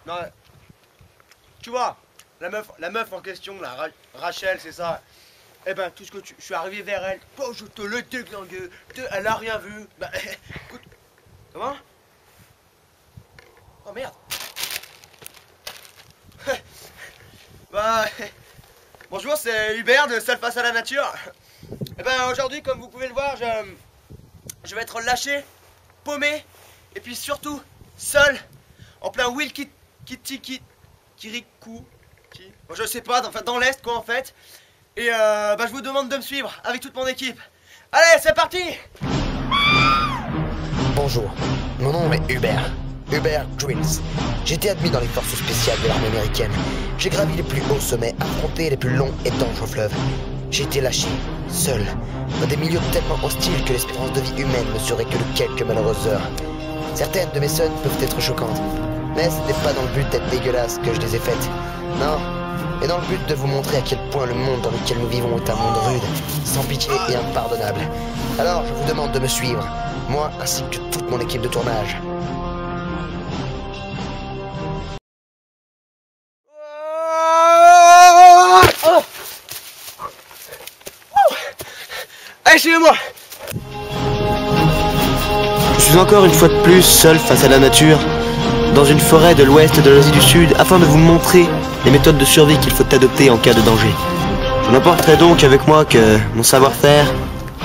Non, tu vois, la meuf en question, là, Rachel, c'est ça. Eh ben, tout ce que je suis arrivé vers elle, oh, je te le déglingue, elle a rien vu. Bah, écoute, comment? Oh merde. Bah, bonjour, c'est Hubert de Seul face à la nature. Eh ben, aujourd'hui, comme vous pouvez le voir, je vais être lâché, paumé, et puis surtout, seul, en plein Will Kirikou. Bon, je sais pas, enfin dans l'Est, quoi, en fait. Et bah, je vous demande de me suivre avec toute mon équipe. Allez, c'est parti! Bonjour, mon nom est Hubert Dreams. J'ai été admis dans les forces spéciales de l'armée américaine. J'ai gravi les plus hauts sommets, affronté les plus longs et dangereux fleuves. J'ai été lâché, seul, dans des milieux tellement hostiles que l'espérance de vie humaine ne serait que de quelques malheureuses heures. Certaines de mes scènes peuvent être choquantes, mais ce n'est pas dans le but d'être dégueulasse que je les ai faites. Non, mais dans le but de vous montrer à quel point le monde dans lequel nous vivons est un monde rude, sans pitié et impardonnable. Alors je vous demande de me suivre, moi ainsi que toute mon équipe de tournage. Allez, suivez-moi! Je suis encore une fois de plus seul face à la nature, dans une forêt de l'ouest de l'Asie du Sud, afin de vous montrer les méthodes de survie qu'il faut adopter en cas de danger. Je n'emporterai donc avec moi que mon savoir-faire,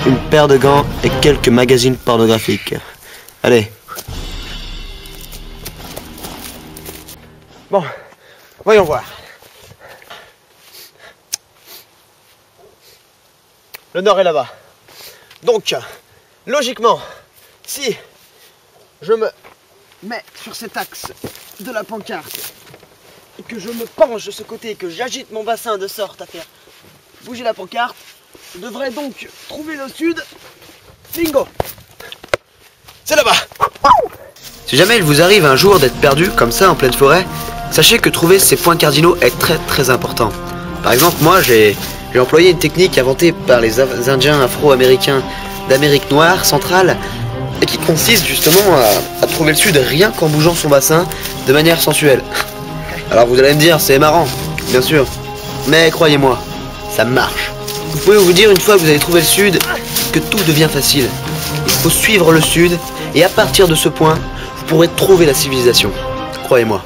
une paire de gants et quelques magazines pornographiques. Allez. Bon, voyons voir. Le nord est là-bas. Donc, logiquement, si je me mets sur cet axe de la pancarte et que je me penche de ce côté et que j'agite mon bassin de sorte à faire bouger la pancarte, je devrais donc trouver le sud. Bingo! C'est là-bas! Si jamais il vous arrive un jour d'être perdu comme ça en pleine forêt, sachez que trouver ces points cardinaux est très important. Par exemple, moi j'ai employé une technique inventée par les Indiens afro-américains d'Amérique noire centrale et qui consiste justement à trouver le sud rien qu'en bougeant son bassin de manière sensuelle. Alors vous allez me dire, c'est marrant, bien sûr, mais croyez-moi, ça marche. Vous pouvez vous dire une fois que vous avez trouvé le sud que tout devient facile. Il faut suivre le sud et à partir de ce point, vous pourrez trouver la civilisation. Croyez-moi.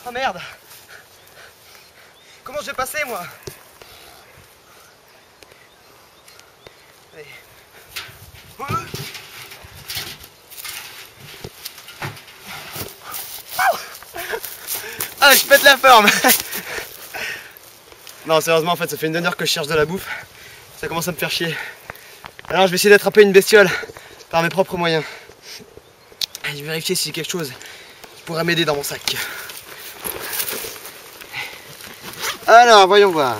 Oh merde! Comment j'ai passé, moi? Allez. Ah, je pète la forme! Non, sérieusement, en fait, ça fait une demi-heure que je cherche de la bouffe. Ça commence à me faire chier. Alors, je vais essayer d'attraper une bestiole par mes propres moyens. Je vais vérifier si quelque chose pourrait m'aider dans mon sac. Alors, voyons voir.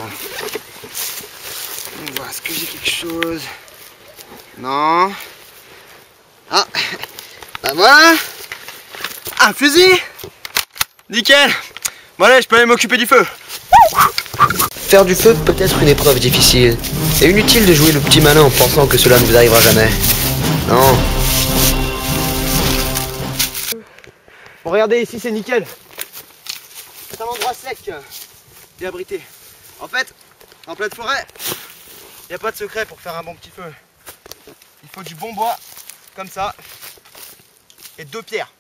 On voit, est-ce que j'ai quelque chose? Non. Ah, bah voilà. Un fusil. Nickel. Bon allez, je peux aller m'occuper du feu. Faire du feu peut être une épreuve difficile. Et inutile de jouer le petit malin en pensant que cela ne vous arrivera jamais. Non. Bon, regardez, ici c'est nickel. C'est un endroit sec et abrité. En fait, en pleine forêt, il n'y a pas de secret pour faire un bon petit feu. Il faut du bon bois, comme ça, et 2 pierres.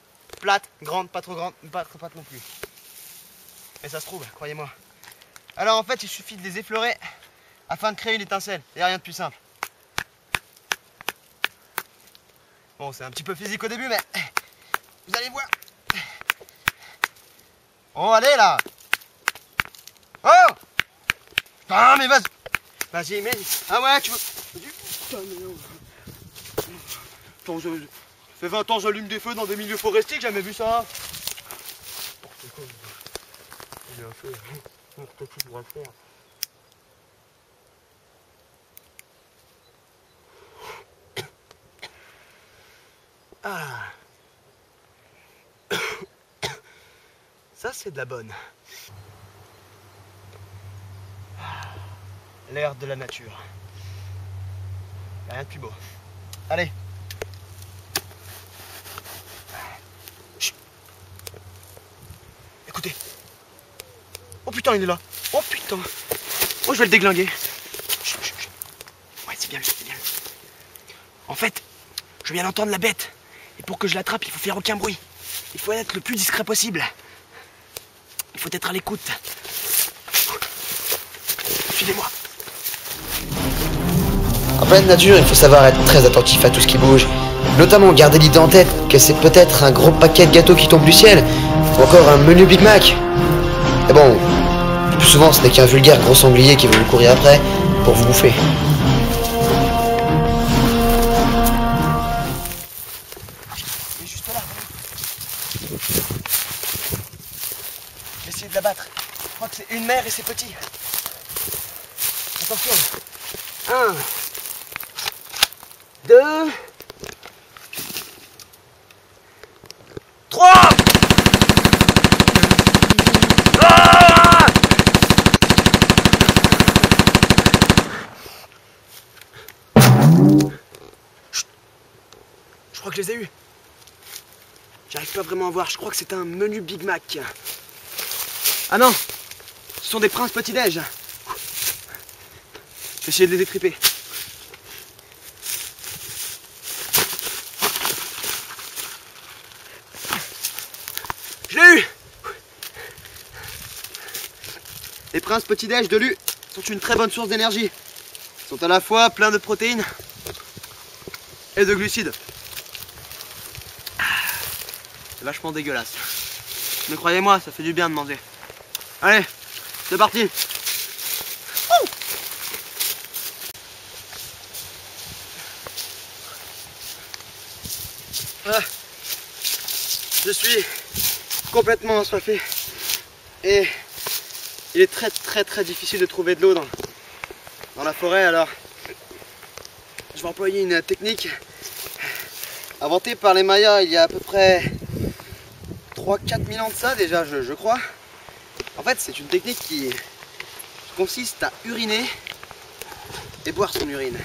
Plates, grandes, pas trop grandes, pas trop plates non plus. Mais ça se trouve, croyez-moi. Alors en fait, il suffit de les effleurer afin de créer une étincelle. Il n'y a rien de plus simple. Bon, c'est un petit peu physique au début, mais vous allez voir. Oh, allez là! Oh! Ah, mais vas-y! Vas-y, mais. Ah ouais, tu veux. Putain, mais non. Attends, ça fait 20 ans que j'allume des feux dans des milieux forestiers, j'ai jamais vu ça! Il y a un feu. Qu'est-ce que tu pourras faire? Ah! Ça, c'est de la bonne. L'air de la nature. Y a rien de plus beau. Allez. Chut. Écoutez. Oh putain, il est là. Oh putain. Oh, je vais le déglinguer. Chut, chut, chut. Ouais, c'est bien lui, c'est bien lui. En fait, je viens d'entendre la bête. Et pour que je l'attrape, il faut faire aucun bruit. Il faut être le plus discret possible. Il faut être à l'écoute. Suivez-moi. En pleine nature, il faut savoir être très attentif à tout ce qui bouge. Notamment garder l'idée en tête que c'est peut-être un gros paquet de gâteaux qui tombe du ciel, ou encore un menu Big Mac. Et bon, le plus souvent ce n'est qu'un vulgaire gros sanglier qui veut vous courir après pour vous bouffer. Il est juste là. Essayez de l'abattre. Je crois que c'est une mère et ses petits. Attention. 1, 2, 3. Ah! Chut. Je crois que je les ai eus. J'arrive pas vraiment à voir, je crois que c'est un menu Big Mac. Ah non, ce sont des princes petit-déj. Je vais essayer de les détriper. Je l'ai eu! Les princes petit-déj de Lu sont une très bonne source d'énergie. Ils sont à la fois pleins de protéines et de glucides. C'est vachement dégueulasse. Mais croyez-moi, ça fait du bien de manger. Allez, c'est parti! Ah, je suis complètement assoiffé et il est très difficile de trouver de l'eau dans la forêt, alors je vais employer une technique inventée par les Mayas il y a à peu près 3-4 000 ans de ça déjà, je crois. En fait, c'est une technique qui consiste à uriner et boire son urine.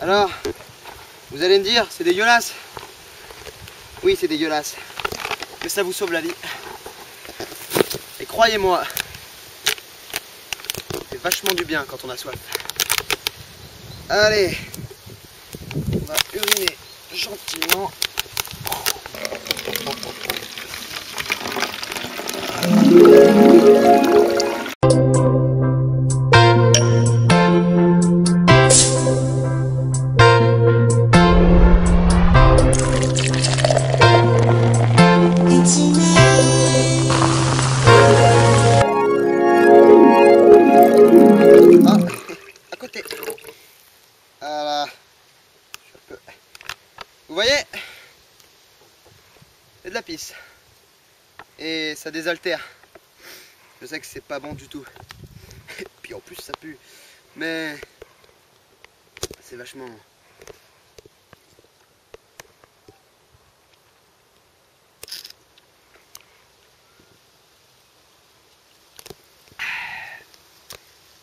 Alors, vous allez me dire, c'est dégueulasse. Oui, c'est dégueulasse, mais ça vous sauve la vie. Et croyez-moi, c'est vachement du bien quand on a soif. Allez, on va uriner gentiment. Voilà. Vous voyez, c'est de la pisse et ça désaltère. Je sais que c'est pas bon du tout. Et puis en plus ça pue, mais c'est vachement...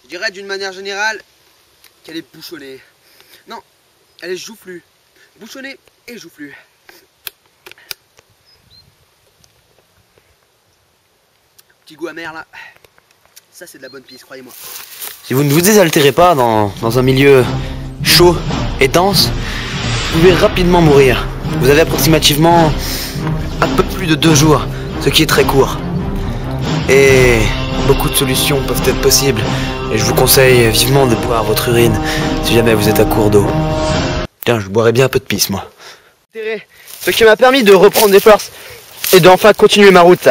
Je dirais d'une manière générale qu'elle est bouchonnée. Non, elle est joufflue. Bouchonnée et joufflue. Petit goût amer là. Ça c'est de la bonne pisse, croyez-moi. Si vous ne vous désaltérez pas dans un milieu chaud et dense, vous pouvez rapidement mourir. Vous avez approximativement un peu plus de 2 jours, ce qui est très court. Et beaucoup de solutions peuvent être possibles. Et je vous conseille vivement de boire votre urine si jamais vous êtes à court d'eau. Tiens, je boirais bien un peu de pisse, moi. Ce qui m'a permis de reprendre des forces et d'enfin continuer ma route.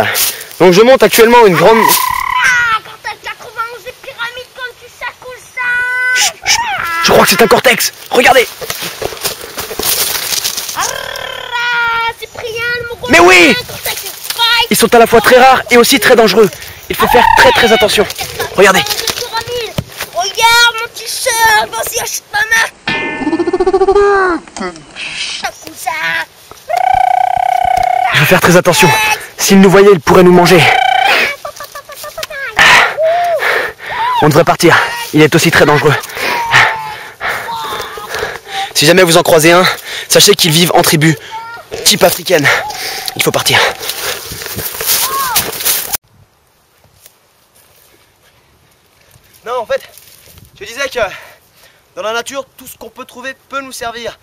Donc je monte actuellement une grande... Ah, quand t'as 91 pyramides comme tu secoues ça. Chut, chut. Je crois que c'est un cortex. Regardez. Ah, Cyprien, le mongol. Mais oui! Ils sont à la fois très rares et aussi très dangereux. Il faut faire très attention. Regardez. Regarde mon t-shirt, vas-y achète ma main. Il faut faire très attention. S'ils nous voyaient, ils pourraient nous manger. On devrait partir. Il est aussi très dangereux. Si jamais vous en croisez un, sachez qu'ils vivent en tribu, type africaine. Il faut partir. Non, en fait, je disais que dans la nature, tout ce qu'on peut trouver peut nous servir.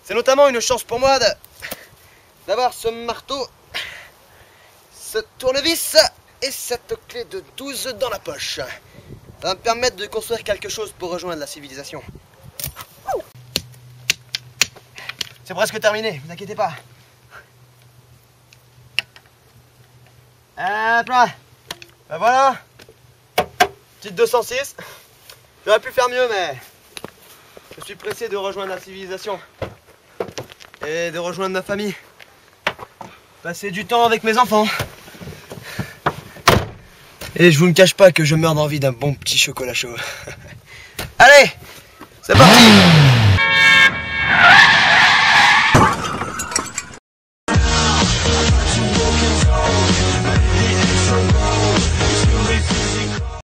C'est notamment une chance pour moi d'avoir ce marteau, ce tournevis et cette clé de 12 dans la poche. Ça va me permettre de construire quelque chose pour rejoindre la civilisation. C'est presque terminé, ne vous inquiétez pas. Hop là. Ben voilà. Petite 206. J'aurais pu faire mieux, mais je suis pressé de rejoindre la civilisation. Et de rejoindre ma famille. Passer du temps avec mes enfants. Et je vous ne cache pas que je meurs d'envie d'un bon petit chocolat chaud. Allez, c'est parti.